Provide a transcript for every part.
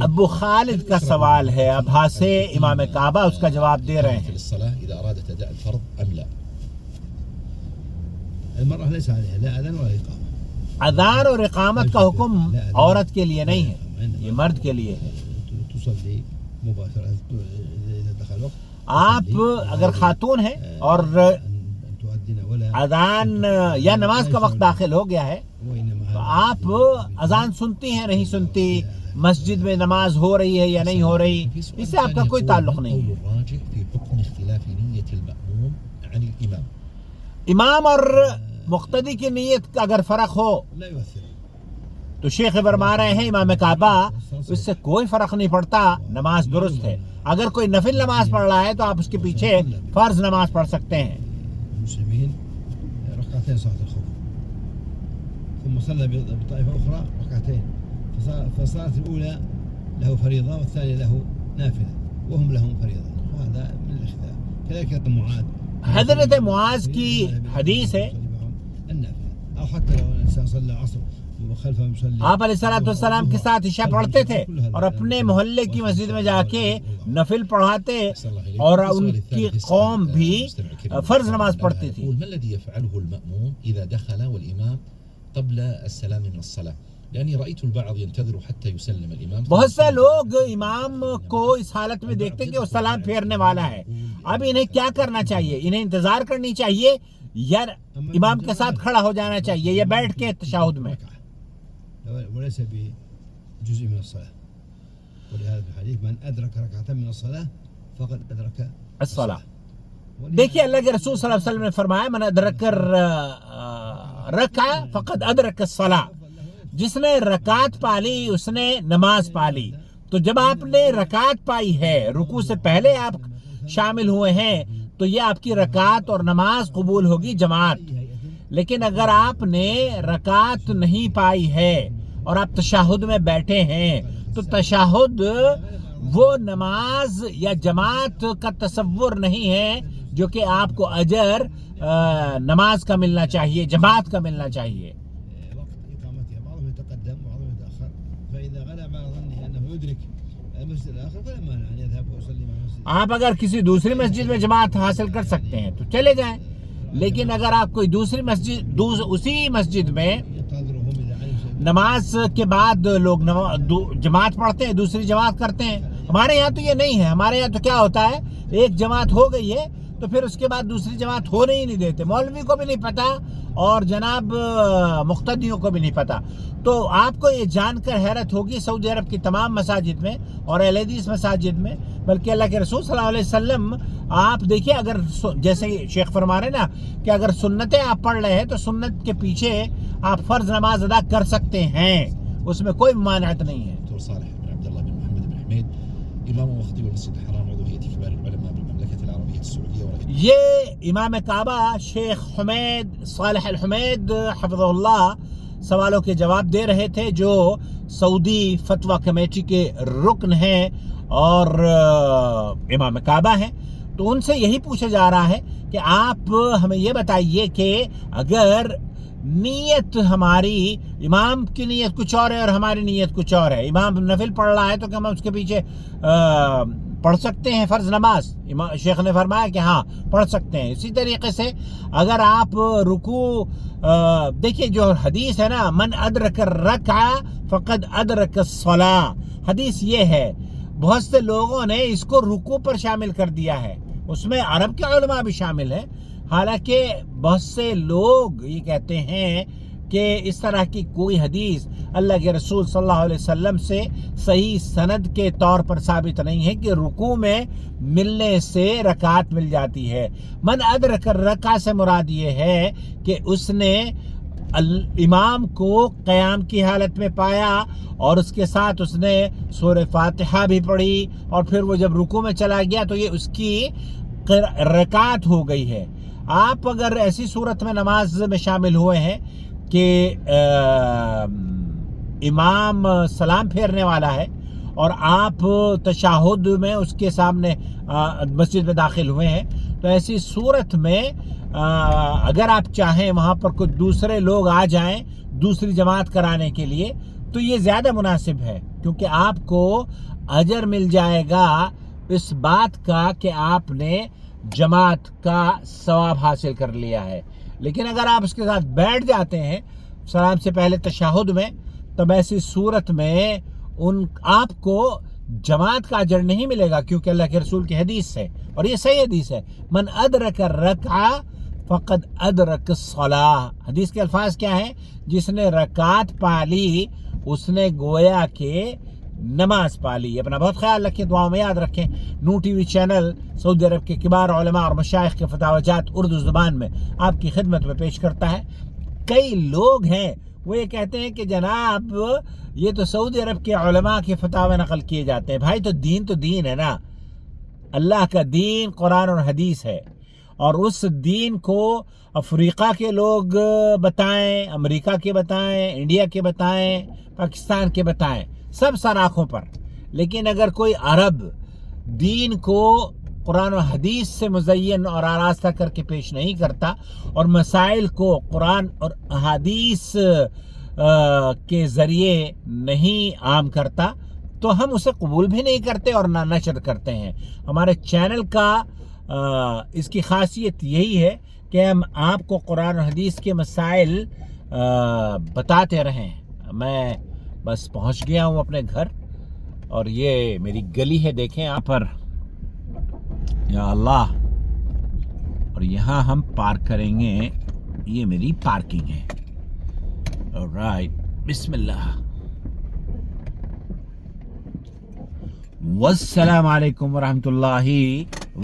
ابو خالد کا سوال ہے، ابھا سے امام کعبہ اس کا جواب دے رہے ہیں۔ اذان اور اقامت کا حکم عورت کے لیے نہیں ہے، یہ مرد کے لیے ہے۔ آپ اگر خاتون ہیں اور اذان یا نماز کا وقت داخل ہو گیا ہے تو آپ اذان سنتی ہیں نہیں سنتی، مسجد میں نماز ہو رہی ہے یا نہیں ہو رہی، اس سے آپ کا کوئی تعلق نہیں ہے۔ امام اور مقتدی کی نیت کا اگر فرق ہو تو شیخ فرما رہے ہیں امام کعبہ اس سے کوئی فرق نہیں پڑتا، نماز درست ہے۔ اگر کوئی نفل نماز پڑھ رہا ہے تو آپ اس کے پیچھے فرض نماز پڑھ سکتے ہیں۔ ثم صلى بطائفة أخرى ركعتين فصارت الأولى له فريضة والثانية له نافلة وهم لهم فريضة، وهذا من الاختلاف. كذلك معاذ، حضرت معاذ کی حدیث ہے، النافلة أو حتى لو الإنسان صلى العصر وخلفه يصلي، آپ علیہ السلام کے ساتھ عشاء پڑھتے تھے اور اپنے محلے کی مسجد میں جا کے نفل پڑھاتے اور ان کی قوم بھی فرض نماز پڑھتی تھی۔ ما الذي يفعله المأموم إذا دخل والإمام قبل السلام من الصلاة؟ يعني رأيت البعض ينتظر حتى يسلم الإمام۔ بہت سے لوگ امام کو اس حالت میں دیکھتے کہ وہ سلام پھیرنے والا ہے، اب انہیں کیا کرنا چاہیے؟ انہیں انتظار کرنی چاہیے یا امام کے ساتھ کھڑا ہو جانا چاہیے یا بیٹھ کے تشہد میں؟ وليس بجزء من الصلاة، ولهذا في الحديث من أدرك ركعة من الصلاة فقد أدرك الصلاة۔ دیکھیے اللہ کے رسول صلی اللہ علیہ وسلم نے فرمایا من ادرک رکعہ فقد ادرک الصلاة، جس نے رکعت پالی اس نے نماز پالی۔ تو جب آپ نے رکعت پائی ہے، رکوع سے پہلے آپ شامل ہوئے ہیں تو یہ آپ کی رکعت اور نماز قبول ہوگی جماعت۔ لیکن اگر آپ نے رکعت نہیں پائی ہے اور آپ تشہد میں بیٹھے ہیں تو تشہد وہ نماز یا جماعت کا تصور نہیں ہے جو کہ آپ کو اجر نماز کا ملنا چاہیے، جماعت کا ملنا چاہیے۔ آپ اگر کسی دوسری مسجد میں جماعت حاصل کر سکتے ہیں تو چلے جائیں، لیکن اگر آپ کوئی دوسری مسجد اسی مسجد میں نماز کے بعد لوگ جماعت پڑھتے ہیں، دوسری جماعت کرتے ہیں، ہمارے یہاں تو یہ نہیں ہے۔ ہمارے یہاں تو کیا ہوتا ہے، ایک جماعت ہو گئی ہے تو پھر اس کے بعد دوسری جماعت ہونے ہی نہیں دیتے، مولوی کو بھی نہیں پتا اور جناب مقتدیوں کو بھی نہیں پتا۔ تو آپ کو یہ جان کر حیرت ہوگی سعودی عرب کی تمام مساجد میں اور اہل حدیث مساجد میں، بلکہ اللہ کے رسول صلی اللہ علیہ وسلم آپ دیکھیے، اگر جیسے شیخ فرما رہے نا کہ اگر سنتیں آپ پڑھ رہے ہیں تو سنت کے پیچھے آپ فرض نماز ادا کر سکتے ہیں، اس میں کوئی ممانعت نہیں ہے۔ دكتور صالح بن عبد الله بن محمد بن حميد، امام وخطيب المسجد الحرام، عضو هيئة كبار العلماء بالمملكة العربية السعودية، یہ امام کعبہ شیخ حمید صالح الحمید حفظہ اللہ سوالوں کے جواب دے رہے تھے، جو سعودی فتویٰ کمیٹی کے رکن ہیں اور امام کعبہ ہیں۔ تو ان سے یہی پوچھا جا رہا ہے کہ آپ ہمیں یہ بتائیے کہ اگر نیت ہماری، امام کی نیت کچھ اور ہے اور ہماری نیت کچھ اور ہے، امام نفل پڑھ رہا ہے تو کیا ہم اس کے پیچھے پڑھ سکتے ہیں فرض نماز؟ شیخ نے فرمایا کہ ہاں پڑھ سکتے ہیں۔ اسی طریقے سے اگر آپ رکوع، دیکھیے جو حدیث ہے نا من ادرک الرکعہ فقد ادرک الصلاۃ، حدیث یہ ہے، بہت سے لوگوں نے اس کو رکوع پر شامل کر دیا ہے، اس میں عرب کے علماء بھی شامل ہیں، حالانکہ بہت سے لوگ یہ کہتے ہیں کہ اس طرح کی کوئی حدیث اللہ کے رسول صلی اللہ علیہ وسلم سے صحیح سند کے طور پر ثابت نہیں ہے کہ رکوع میں ملنے سے رکعت مل جاتی ہے۔ من ادرک الرکعہ سے مراد یہ ہے کہ اس نے امام کو قیام کی حالت میں پایا اور اس کے ساتھ اس نے سورہ فاتحہ بھی پڑھی اور پھر وہ جب رکوع میں چلا گیا تو یہ اس کی رکعت ہو گئی ہے۔ آپ اگر ایسی صورت میں نماز میں شامل ہوئے ہیں کہ امام سلام پھیرنے والا ہے اور آپ تشہد میں اس کے سامنے مسجد میں داخل ہوئے ہیں، تو ایسی صورت میں اگر آپ چاہیں وہاں پر کچھ دوسرے لوگ آ جائیں دوسری جماعت کرانے کے لیے تو تو یہ زیادہ مناسب ہے، کیونکہ آپ کو اجر مل جائے گا اس بات کا کہ آپ نے جماعت کا ثواب حاصل کر لیا ہے۔ لیکن اگر آپ اس کے ساتھ بیٹھ جاتے ہیں سلام سے پہلے تشہد میں، تب ایسی صورت میں آپ کو جماعت کا اجر نہیں ملے گا، کیونکہ اللہ کے رسول کی حدیث ہے، اور یہ صحیح حدیث ہے، من ادرک الرکعہ فقد ادرک الصلاۃ۔ حدیث کے الفاظ کیا ہیں؟ جس نے رکعت پالی اس نے گویا کہ نماز پالی۔ اپنا بہت خیال رکھیں، دعاؤں میں یاد رکھیں۔ نور ٹی وی چینل سعودی عرب کے کبار علماء اور مشائخ کے فتاوی جات اردو زبان میں آپ کی خدمت میں پیش کرتا ہے۔ کئی لوگ ہیں وہ یہ کہتے ہیں کہ جناب یہ تو سعودی عرب کے علماء کے فتاوی نقل کیے جاتے ہیں۔ بھائی تو دین ہے نا، اللہ کا دین قرآن اور حدیث ہے، اور اس دین کو افریقہ کے لوگ بتائیں، امریکہ کے بتائیں، انڈیا کے بتائیں، پاکستان کے بتائیں، سب سر آنکھوں پر۔ لیکن اگر کوئی عرب دین کو قرآن و حدیث سے مزین اور آراستہ کر کے پیش نہیں کرتا، اور مسائل کو قرآن اور احادیث کے ذریعے نہیں عام کرتا، تو ہم اسے قبول بھی نہیں کرتے اور نہ نشر کرتے ہیں۔ ہمارے چینل کا اس کی خاصیت یہی ہے کہ ہم آپ کو قرآن و حدیث کے مسائل بتاتے رہیں۔ میں بس پہنچ گیا ہوں اپنے گھر، اور یہ میری گلی ہے، دیکھیں یہاں پر، یا اللہ، اور یہاں ہم پارک کریں گے، یہ میری پارکنگ ہے۔ alright، بسم اللہ، والسلام علیکم ورحمۃ اللہ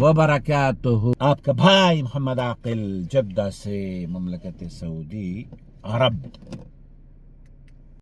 وبرکاتہ۔ آپ کا بھائی محمد عاقل، جدہ سے، مملکت سعودی عرب۔